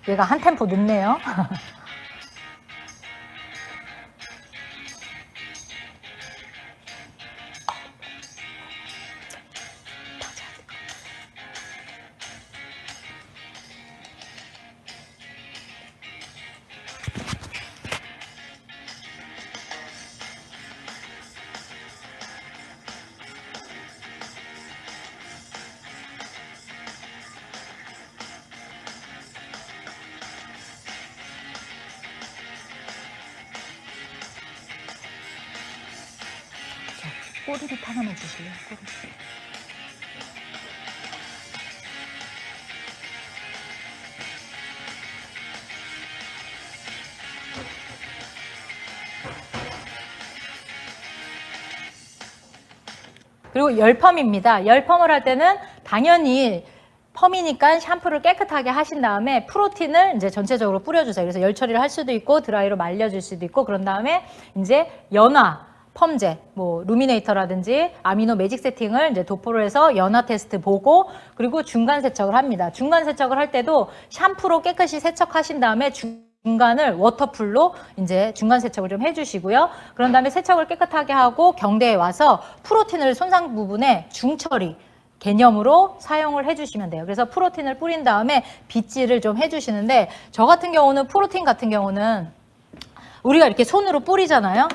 얘가 한 템포 늦네요. 꼬리빗 하나만 주실래요? 꼬리빗. 그리고 열펌입니다. 열펌을 할 때는 당연히 펌이니까 샴푸를 깨끗하게 하신 다음에 프로틴을 이제 전체적으로 뿌려주세요. 그래서 열 처리를 할 수도 있고 드라이로 말려줄 수도 있고 그런 다음에 이제 연화 펌제, 뭐 루미네이터라든지 아미노 매직 세팅을 이제 도포를 해서 연화 테스트 보고 그리고 중간 세척을 합니다. 중간 세척을 할 때도 샴푸로 깨끗이 세척하신 다음에 중간을 워터풀로 이제 중간 세척을 좀 해주시고요. 그런 다음에 세척을 깨끗하게 하고 경대에 와서 프로틴을 손상 부분에 중처리 개념으로 사용을 해주시면 돼요. 그래서 프로틴을 뿌린 다음에 빗질을 좀 해주시는데 저 같은 경우는 프로틴 같은 경우는 우리가 이렇게 손으로 뿌리잖아요.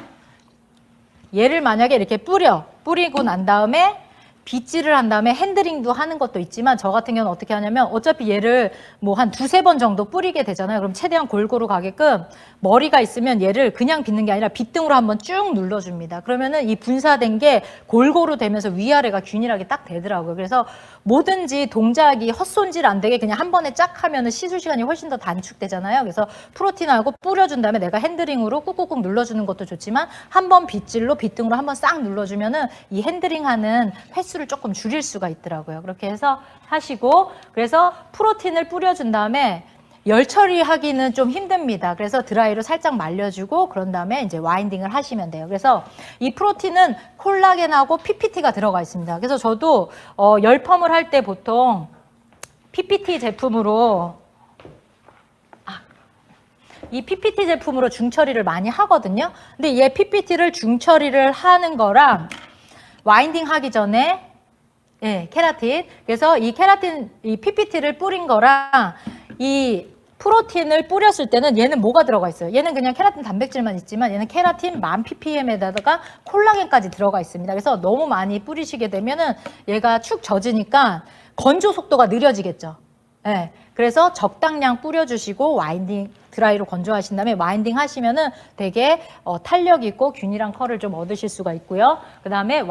얘를 만약에 이렇게 뿌리고 난 다음에 빗질을 한 다음에 핸들링도 하는 것도 있지만 저 같은 경우는 어떻게 하냐면 어차피 얘를 뭐 한 두세 번 정도 뿌리게 되잖아요. 그럼 최대한 골고루 가게끔 머리가 있으면 얘를 그냥 빗는 게 아니라 빗등으로 한번 쭉 눌러줍니다. 그러면은 이 분사된 게 골고루 되면서 위아래가 균일하게 딱 되더라고요. 그래서 뭐든지 동작이 헛손질 안 되게 그냥 한 번에 쫙 하면은 시술 시간이 훨씬 더 단축되잖아요. 그래서 프로틴하고 뿌려준 다음에 내가 핸들링으로 꾹꾹꾹 눌러주는 것도 좋지만 한 번 빗질로 빗등으로 한번 싹 눌러주면은 이 핸들링하는 횟수를 조금 줄일 수가 있더라고요. 그렇게 해서 하시고 그래서 프로틴을 뿌려준 다음에 열 처리하기는 좀 힘듭니다. 그래서 드라이로 살짝 말려주고 그런 다음에 이제 와인딩을 하시면 돼요. 그래서 이 프로틴은 콜라겐하고 PPT가 들어가 있습니다. 그래서 저도 열펌을 할 때 보통 PPT 제품으로 이 PPT 제품으로 중처리를 많이 하거든요. 근데 얘 PPT를 중처리를 하는 거랑 와인딩 하기 전에 예, 케라틴. 그래서 이 케라틴, 이 PPT를 뿌린 거랑 이 프로틴을 뿌렸을 때는 얘는 뭐가 들어가 있어요? 얘는 그냥 케라틴 단백질만 있지만 얘는 케라틴 1000ppm에다가 콜라겐까지 들어가 있습니다. 그래서 너무 많이 뿌리시게 되면은 얘가 축 젖으니까 건조 속도가 느려지겠죠. 예. 그래서 적당량 뿌려주시고 와인딩 드라이로 건조하신 다음에 와인딩 하시면은 되게 탄력 있고 균일한 컬을 좀 얻으실 수가 있고요. 그 다음에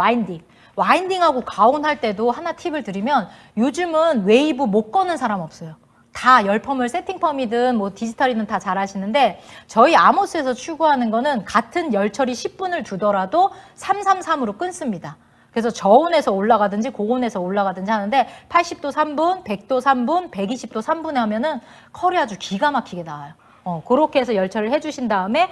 와인딩하고 가온할 때도 하나 팁을 드리면 요즘은 웨이브 못 거는 사람 없어요. 다 열펌을 세팅펌이든 뭐 디지털이든 다 잘 하시는데 저희 아모스에서 추구하는 거는 같은 열처리 10분을 두더라도 333으로 끊습니다. 그래서 저온에서 올라가든지 고온에서 올라가든지 하는데 80도 3분, 100도 3분, 120도 3분에 하면은 컬이 아주 기가 막히게 나와요. 그렇게 해서 열처리를 해주신 다음에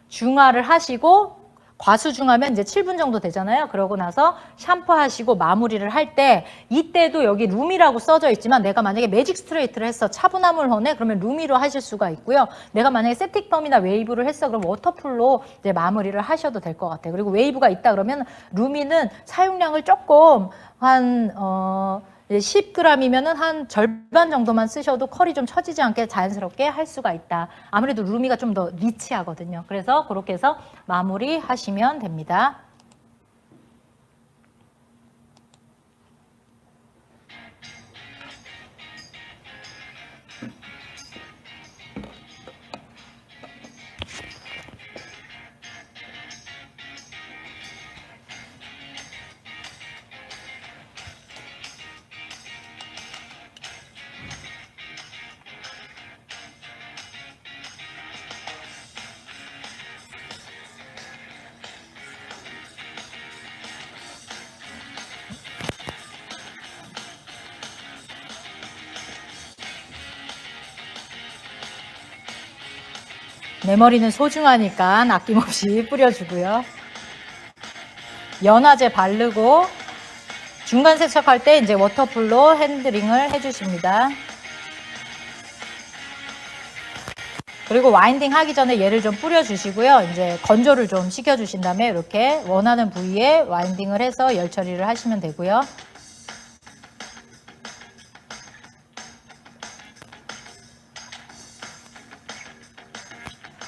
중화를 하시고 과수중하면 이제 7분 정도 되잖아요. 그러고 나서 샴푸하시고 마무리를 할 때 이때도 여기 룸이라고 써져 있지만 내가 만약에 매직 스트레이트를 했어 차분함을 원해 그러면 룸이로 하실 수가 있고요. 내가 만약에 세틱펌이나 웨이브를 했어 그럼 워터풀로 이제 마무리를 하셔도 될 것 같아요. 그리고 웨이브가 있다 그러면 룸이는 사용량을 조금 한 10g이면은 한 절반 정도만 쓰셔도 컬이 좀 처지지 않게 자연스럽게 할 수가 있다. 아무래도 루미가 좀 더 리치하거든요. 그래서 그렇게 해서 마무리 하시면 됩니다. 내 머리는 소중하니까 아낌없이 뿌려주고요. 연화제 바르고 중간 세척할 때 이제 워터풀로 핸들링을 해주십니다. 그리고 와인딩 하기 전에 얘를 좀 뿌려주시고요. 이제 건조를 좀 시켜주신 다음에 이렇게 원하는 부위에 와인딩을 해서 열 처리를 하시면 되고요.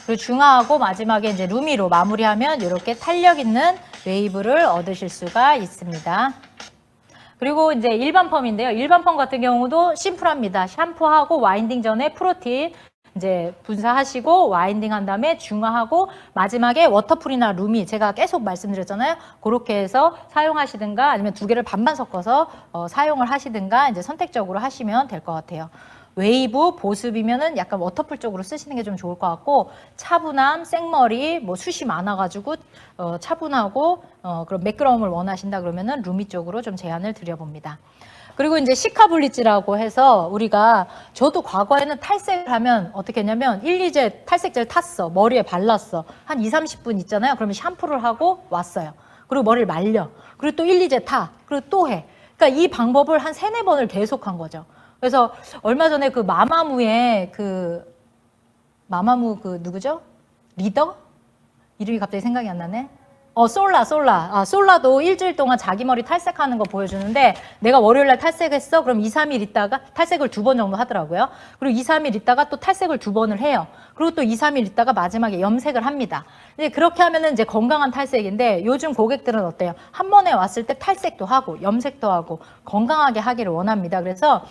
그리고 중화하고 마지막에 이제 루미로 마무리하면 이렇게 탄력 있는 웨이브를 얻으실 수가 있습니다. 그리고 이제 일반 펌인데요. 일반 펌 같은 경우도 심플합니다. 샴푸하고 와인딩 전에 프로틴 이제 분사하시고 와인딩 한 다음에 중화하고 마지막에 워터풀이나 루미 제가 계속 말씀드렸잖아요. 그렇게 해서 사용하시든가 아니면 두 개를 반반 섞어서 사용을 하시든가 이제 선택적으로 하시면 될 것 같아요. 웨이브, 보습이면은 약간 워터풀 쪽으로 쓰시는 게 좀 좋을 것 같고 차분함, 생머리, 뭐 숱이 많아가지고 차분하고 그런 매끄러움을 원하신다 그러면은 루미 쪽으로 좀 제안을 드려봅니다. 그리고 이제 시카 블리치라고 해서 우리가 저도 과거에는 탈색을 하면 어떻게 했냐면 1, 2제 탈색제를 탔어. 머리에 발랐어. 한 2, 30분 있잖아요. 그러면 샴푸를 하고 왔어요. 그리고 머리를 말려. 그리고 또 1, 2제 타. 그리고 또 해. 그러니까 이 방법을 한 3, 4번을 계속한 거죠. 그래서 얼마 전에 그 마마무의 마마무 누구죠? 리더? 이름이 갑자기 생각이 안 나네. 솔라. 솔라도 일주일 동안 자기 머리 탈색하는 거 보여주는데 내가 월요일날 탈색했어? 그럼 2, 3일 있다가 탈색을 2번 정도 하더라고요. 그리고 2, 3일 있다가 또 탈색을 2번을 해요. 그리고 또 2, 3일 있다가 마지막에 염색을 합니다. 이제 그렇게 하면은 이제 건강한 탈색인데 요즘 고객들은 어때요? 한 번에 왔을 때 탈색도 하고 염색도 하고 건강하게 하기를 원합니다. 그래서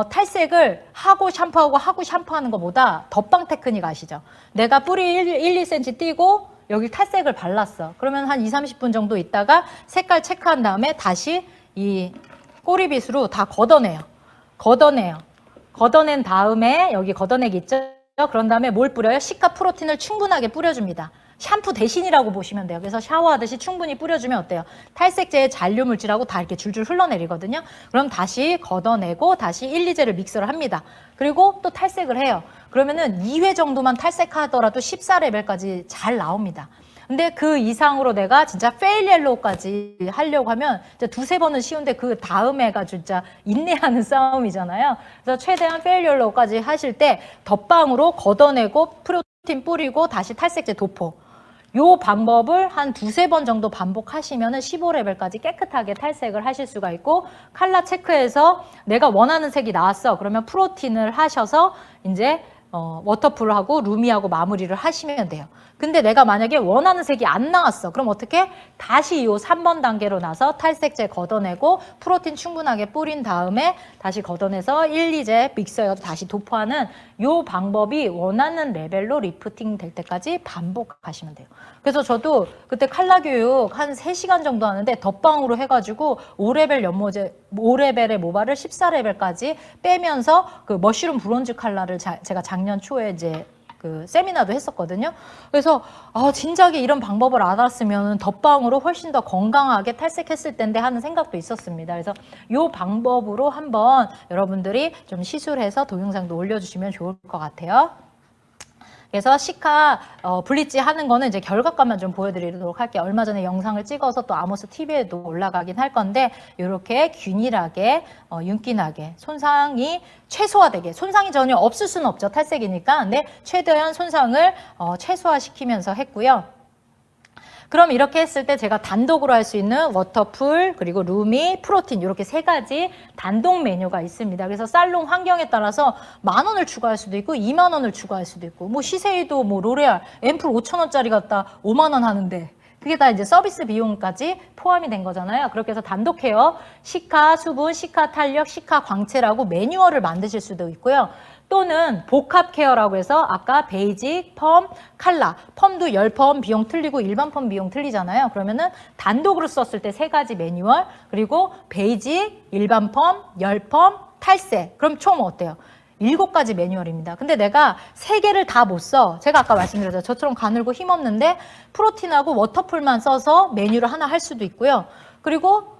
탈색을 하고 샴푸하는 것보다 덧방 테크닉 아시죠? 내가 뿌리 1, 2cm 띄고 여기 탈색을 발랐어. 그러면 한 2, 30분 정도 있다가 색깔 체크한 다음에 다시 이 꼬리빗으로 다 걷어내요. 걷어낸 다음에 여기 걷어내기 있죠? 그런 다음에 뭘 뿌려요? 시카 프로틴을 충분하게 뿌려줍니다. 샴푸 대신이라고 보시면 돼요. 그래서 샤워하듯이 충분히 뿌려주면 어때요? 탈색제의 잔류 물질하고 다 이렇게 줄줄 흘러내리거든요. 그럼 다시 걷어내고 다시 1, 2제를 믹스를 합니다. 그리고 또 탈색을 해요. 그러면은 2회 정도만 탈색하더라도 14레벨까지 잘 나옵니다. 근데 그 이상으로 내가 진짜 페일 옐로우까지 하려고 하면 진짜 2, 3번은 쉬운데 그 다음에가 진짜 인내하는 싸움이잖아요. 그래서 최대한 페일 옐로우까지 하실 때 덧방으로 걷어내고 프로틴 뿌리고 다시 탈색제 도포. 요 방법을 한 2, 3번 정도 반복하시면 15레벨까지 깨끗하게 탈색을 하실 수가 있고 컬러 체크해서 내가 원하는 색이 나왔어. 그러면 프로틴을 하셔서 이제 워터풀하고 루미하고 마무리를 하시면 돼요. 근데 내가 만약에 원하는 색이 안 나왔어. 그럼 어떻게? 다시 요 3번 단계로 나서 탈색제 걷어내고 프로틴 충분하게 뿌린 다음에 다시 걷어내서 1, 2제 믹서에 다시 도포하는 요 방법이 원하는 레벨로 리프팅 될 때까지 반복하시면 돼요. 그래서 저도 그때 컬러 교육 한 3시간 정도 하는데 덧방으로 해가지고 5레벨의 모발을 14레벨까지 빼면서 그 머쉬룸 브론즈 컬러를 제가 작년 초에 이제 그 세미나도 했었거든요. 그래서 진작에 이런 방법을 알았으면 덧방으로 훨씬 더 건강하게 탈색했을 텐데 하는 생각도 있었습니다. 그래서 이 방법으로 한번 여러분들이 좀 시술해서 동영상도 올려주시면 좋을 것 같아요. 그래서 시카 블리치 하는 거는 이제 결과값만 좀 보여드리도록 할게요. 얼마 전에 영상을 찍어서 또 아모스 TV에도 올라가긴 할 건데 이렇게 균일하게 윤기나게 손상이 최소화되게 손상이 전혀 없을 수는 없죠. 탈색이니까. 근데 최대한 손상을 최소화시키면서 했고요. 그럼 이렇게 했을 때 제가 단독으로 할 수 있는 워터풀 그리고 루미, 프로틴 이렇게 3가지 단독 메뉴가 있습니다. 그래서 살롱 환경에 따라서 10,000원을 추가할 수도 있고 20,000원을 추가할 수도 있고 뭐 시세이도 뭐 로레알 앰플 5,000원짜리 갖다 50,000원 하는데 그게 다 이제 서비스 비용까지 포함이 된 거잖아요. 그렇게 해서 단독 헤어, 시카 수분, 시카 탄력, 시카 광채라고 매뉴얼을 만드실 수도 있고요. 또는 복합 케어라고 해서 아까 베이직, 펌, 칼라, 펌도 10펌 비용 틀리고 일반 펌 비용 틀리잖아요. 그러면은 단독으로 썼을 때 3가지 매뉴얼 그리고 베이직, 일반 펌, 10펌, 탈색. 그럼 총 어때요? 7가지 매뉴얼입니다. 근데 내가 3개를 다 못 써. 제가 아까 말씀드렸죠. 저처럼 가늘고 힘없는데 프로틴하고 워터풀만 써서 메뉴를 하나 할 수도 있고요. 그리고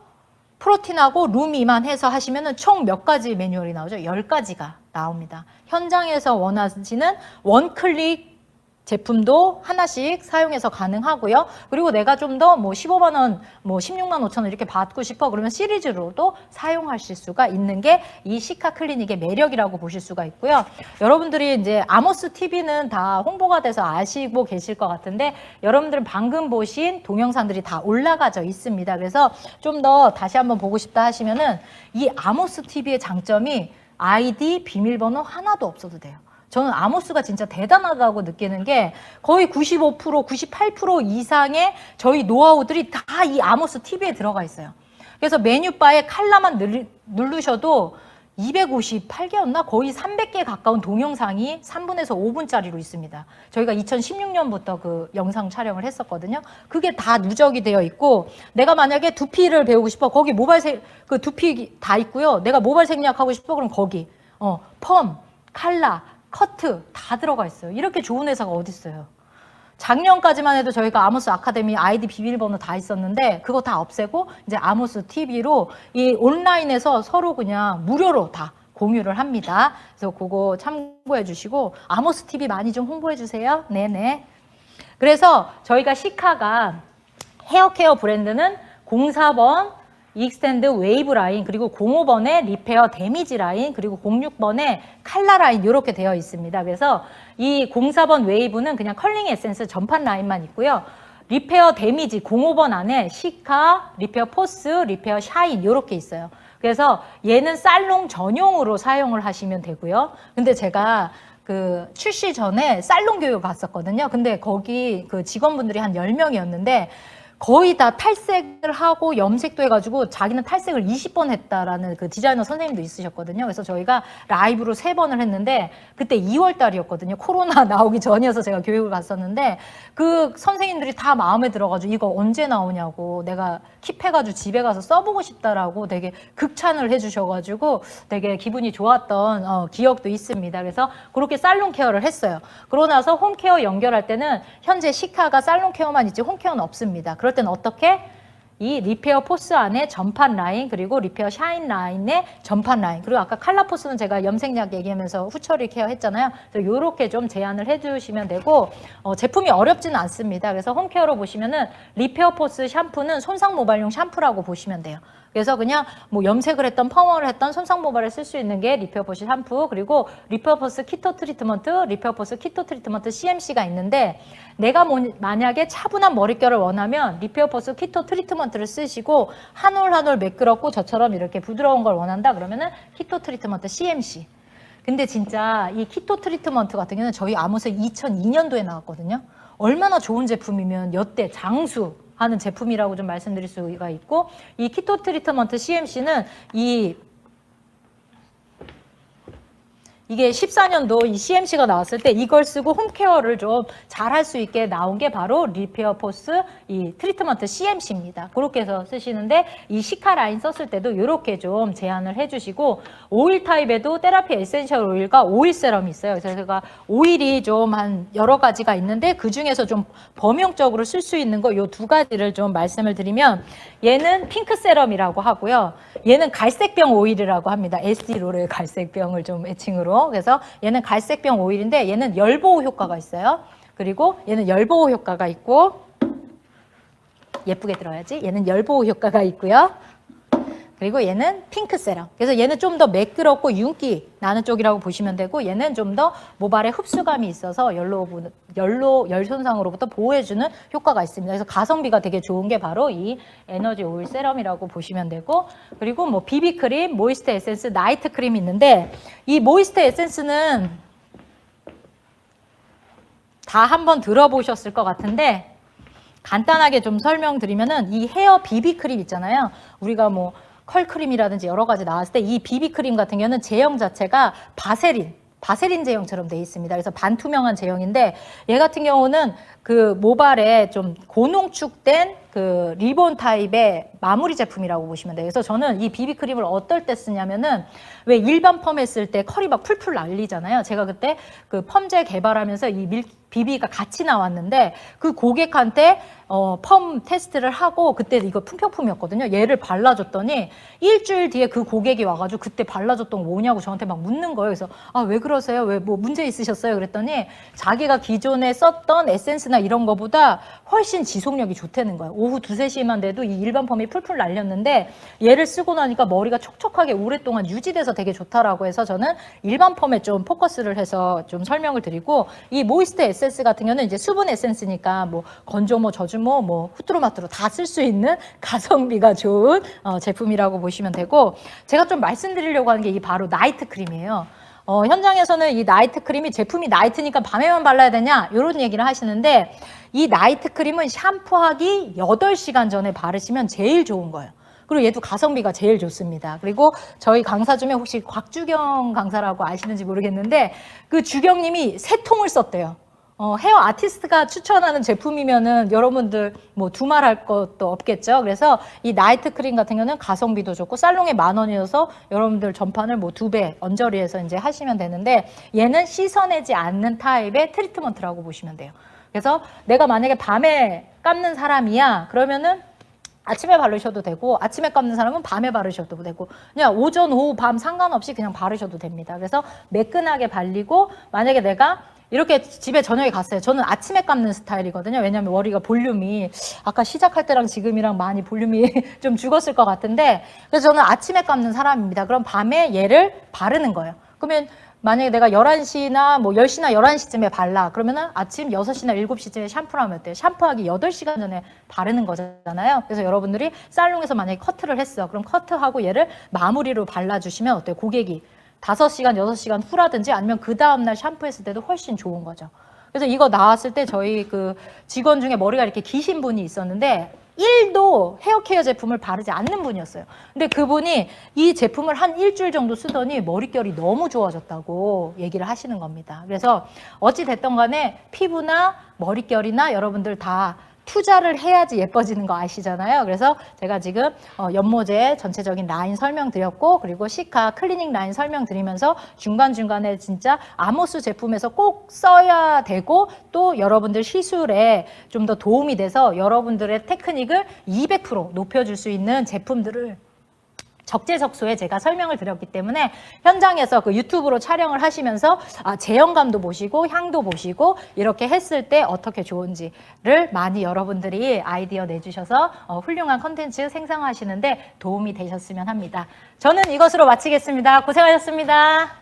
프로틴하고 루미만 해서 하시면은 총 몇 가지 매뉴얼이 나오죠? 10가지가 나옵니다. 현장에서 원하시는 원클릭 제품도 하나씩 사용해서 가능하고요. 그리고 내가 좀 더 뭐 15만 원, 뭐 16만 5천 원 이렇게 받고 싶어 그러면 시리즈로도 사용하실 수가 있는 게 이 시카 클리닉의 매력이라고 보실 수가 있고요. 여러분들이 이제 아모스 TV는 다 홍보가 돼서 아시고 계실 것 같은데 여러분들은 방금 보신 동영상들이 다 올라가져 있습니다. 그래서 좀 더 다시 한번 보고 싶다 하시면은 이 아모스 TV의 장점이 아이디 비밀번호 하나도 없어도 돼요. 저는 아모스가 진짜 대단하다고 느끼는 게 거의 95%, 98% 이상의 저희 노하우들이 다 이 아모스 TV에 들어가 있어요. 그래서 메뉴바에 칼라만 누르셔도 258개였나? 거의 300개 가까운 동영상이 3분에서 5분짜리로 있습니다. 저희가 2016년부터 그 영상 촬영을 했었거든요. 그게 다 누적이 되어 있고 내가 만약에 두피를 배우고 싶어. 거기 그 두피 다 있고요. 내가 모발 생략하고 싶어. 그럼 거기 펌, 칼라, 커트 다 들어가 있어요. 이렇게 좋은 회사가 어디 있어요. 작년까지만 해도 저희가 아모스 아카데미 아이디 비밀번호 다 있었는데 그거 다 없애고 이제 아모스 TV로 이 온라인에서 서로 그냥 무료로 다 공유를 합니다. 그래서 그거 참고해 주시고 아모스 TV 많이 좀 홍보해 주세요. 네네. 그래서 저희가 시카가 헤어케어 브랜드는 04번 익스텐드 웨이브 라인, 그리고 05번에 리페어 데미지 라인, 그리고 06번에 칼라 라인 이렇게 되어 있습니다. 그래서 이 04번 웨이브는 그냥 컬링 에센스 전판 라인만 있고요. 리페어 데미지 05번 안에 시카, 리페어 포스, 리페어 샤인 이렇게 있어요. 그래서 얘는 살롱 전용으로 사용을 하시면 되고요. 근데 제가 그 출시 전에 살롱 교육 갔었거든요. 근데 거기 그 직원분들이 한 10명이었는데 거의 다 탈색을 하고 염색도 해가지고 자기는 탈색을 20번 했다라는 그 디자이너 선생님도 있으셨거든요. 그래서 저희가 라이브로 3번을 했는데 그때 2월 달이었거든요. 코로나 나오기 전이어서 제가 교육을 갔었는데 그 선생님들이 다 마음에 들어가지고 이거 언제 나오냐고 내가 킵해가지고 집에 가서 써보고 싶다라고 되게 극찬을 해주셔가지고 되게 기분이 좋았던 기억도 있습니다. 그래서 그렇게 살롱 케어를 했어요. 그러고 나서 홈케어 연결할 때는 현재 시카가 살롱 케어만 있지 홈케어는 없습니다. 그럴 때는 어떻게? 이 리페어 포스 안에 전판 라인 그리고 리페어 샤인 라인의 전판 라인 그리고 아까 칼라 포스는 제가 염색약 얘기하면서 후처리 케어 했잖아요. 그래서 이렇게 좀 제안을 해주시면 되고 제품이 어렵지는 않습니다. 그래서 홈케어로 보시면은 리페어 포스 샴푸는 손상 모발용 샴푸라고 보시면 돼요. 그래서 그냥 뭐 염색을 했던 펌을 했던 손상 모발에 쓸 수 있는 게 리페어 포스 샴푸 그리고 리페어 포스 키토 트리트먼트, 리페어 포스 키토 트리트먼트 CMC가 있는데 내가 만약에 차분한 머릿결을 원하면 리페어 포스 키토 트리트먼트를 쓰시고 한 올 한 올 매끄럽고 저처럼 이렇게 부드러운 걸 원한다 그러면은 키토 트리트먼트 CMC. 근데 진짜 이 키토 트리트먼트 같은 경우는 저희 아모스 2002년도에 나왔거든요. 얼마나 좋은 제품이면 여태 장수 하는 제품이라고 좀 말씀드릴 수가 있고 이 키토 트리트먼트 CMC는 이게 14년도 이 CMC가 나왔을 때 이걸 쓰고 홈케어를 좀 잘할 수 있게 나온 게 바로 리페어 포스 이 트리트먼트 CMC입니다. 그렇게 해서 쓰시는데 이 시카 라인 썼을 때도 이렇게 좀 제안을 해주시고 오일 타입에도 테라피 에센셜 오일과 오일 세럼이 있어요. 그래서 제가 오일이 좀 한 여러 가지가 있는데 그 중에서 좀 범용적으로 쓸 수 있는 거 요 두 가지를 좀 말씀을 드리면 얘는 핑크 세럼이라고 하고요. 얘는 갈색병 오일이라고 합니다. 에스티로의 갈색병을 좀 애칭으로. 그래서 얘는 갈색병 오일인데 얘는 열보호 효과가 있어요. 그리고 얘는 열보호 효과가 있고 예쁘게 들어야지. 얘는 열보호 효과가 있고요. 그리고 얘는 핑크 세럼. 그래서 얘는 좀 더 매끄럽고 윤기 나는 쪽이라고 보시면 되고 얘는 좀 더 모발에 흡수감이 있어서 열 손상으로부터 보호해주는 효과가 있습니다. 그래서 가성비가 되게 좋은 게 바로 이 에너지 오일 세럼이라고 보시면 되고 그리고 뭐 비비크림, 모이스트 에센스, 나이트 크림이 있는데 이 모이스트 에센스는 다 한번 들어보셨을 것 같은데 간단하게 좀 설명드리면은 이 헤어 비비크림 있잖아요. 우리가 뭐 컬크림이라든지 여러 가지 나왔을 때 이 비비크림 같은 경우는 제형 자체가 바세린 제형처럼 돼 있습니다. 그래서 반투명한 제형인데 얘 같은 경우는 그 모발에 좀 고농축된 그 리본 타입의 마무리 제품이라고 보시면 돼요. 그래서 저는 이 비비크림을 어떨 때 쓰냐면은 왜 일반 펌 했을 때 컬이 막 풀풀 날리잖아요. 제가 그때 그 펌제 개발하면서 이 BB가 같이 나왔는데 그 고객한테 펌 테스트를 하고 그때 이거 품평품이었거든요. 얘를 발라줬더니 일주일 뒤에 그 고객이 와가지고 그때 발라줬던 거 뭐냐고 저한테 막 묻는 거예요. 그래서 아, 왜 그러세요? 왜 뭐 문제 있으셨어요? 그랬더니 자기가 기존에 썼던 에센스나 이런 거보다 훨씬 지속력이 좋다는 거예요. 오후 2, 3시만 돼도 이 일반 펌이 풀풀 날렸는데 얘를 쓰고 나니까 머리가 촉촉하게 오랫동안 유지돼서 되게 좋다라고 해서 저는 일반 펌에 좀 포커스를 해서 좀 설명을 드리고 이 모이스트 에센스 같은 경우는 이제 수분 에센스니까 뭐 건조모, 저주모, 뭐 후뚜루마뚜루 다 쓸 수 있는 가성비가 좋은 제품이라고 보시면 되고 제가 좀 말씀드리려고 하는 게 이 바로 나이트 크림이에요. 현장에서는 이 나이트 크림이 제품이 나이트니까 밤에만 발라야 되냐 이런 얘기를 하시는데 이 나이트 크림은 샴푸하기 8시간 전에 바르시면 제일 좋은 거예요. 그리고 얘도 가성비가 제일 좋습니다. 그리고 저희 강사 중에 혹시 곽주경 강사라고 아시는지 모르겠는데 그 주경님이 3통을 썼대요. 헤어 아티스트가 추천하는 제품이면은 여러분들 뭐 두말할 것도 없겠죠. 그래서 이 나이트 크림 같은 경우는 가성비도 좋고 살롱에 10,000원이어서 여러분들 전판을 뭐 2배 언저리에서 이제 하시면 되는데 얘는 씻어내지 않는 타입의 트리트먼트라고 보시면 돼요. 그래서 내가 만약에 밤에 감는 사람이야 그러면은 아침에 바르셔도 되고 아침에 감는 사람은 밤에 바르셔도 되고 그냥 오전, 오후, 밤 상관없이 그냥 바르셔도 됩니다. 그래서 매끈하게 발리고 만약에 내가 이렇게 집에 저녁에 갔어요. 저는 아침에 감는 스타일이거든요. 왜냐하면 머리가 볼륨이 아까 시작할 때랑 지금이랑 많이 볼륨이 좀 죽었을 것 같은데 그래서 저는 아침에 감는 사람입니다. 그럼 밤에 얘를 바르는 거예요. 그러면 만약에 내가 11시나 뭐 10시나 11시쯤에 발라. 그러면은 아침 6시나 7시쯤에 샴푸를 하면 어때요? 샴푸하기 8시간 전에 바르는 거잖아요. 그래서 여러분들이 살롱에서 만약에 커트를 했어. 그럼 커트하고 얘를 마무리로 발라주시면 어때요? 고객이 5시간, 6시간 후라든지 아니면 그 다음날 샴푸했을 때도 훨씬 좋은 거죠. 그래서 이거 나왔을 때 저희 그 직원 중에 머리가 이렇게 기신 분이 있었는데 1도 헤어케어 제품을 바르지 않는 분이었어요. 근데 그분이 이 제품을 한 일주일 정도 쓰더니 머릿결이 너무 좋아졌다고 얘기를 하시는 겁니다. 그래서 어찌 됐던 간에 피부나 머릿결이나 여러분들 다 투자를 해야지 예뻐지는 거 아시잖아요. 그래서 제가 지금 연모제 전체적인 라인 설명드렸고 그리고 시카 클리닝 라인 설명드리면서 중간중간에 진짜 아모스 제품에서 꼭 써야 되고 또 여러분들 시술에 좀 더 도움이 돼서 여러분들의 테크닉을 200% 높여줄 수 있는 제품들을 적재적소에 제가 설명을 드렸기 때문에 현장에서 그 유튜브로 촬영을 하시면서 제형감도 보시고 향도 보시고 이렇게 했을 때 어떻게 좋은지를 많이 여러분들이 아이디어 내주셔서 훌륭한 컨텐츠 생성하시는데 도움이 되셨으면 합니다. 저는 이것으로 마치겠습니다. 고생하셨습니다.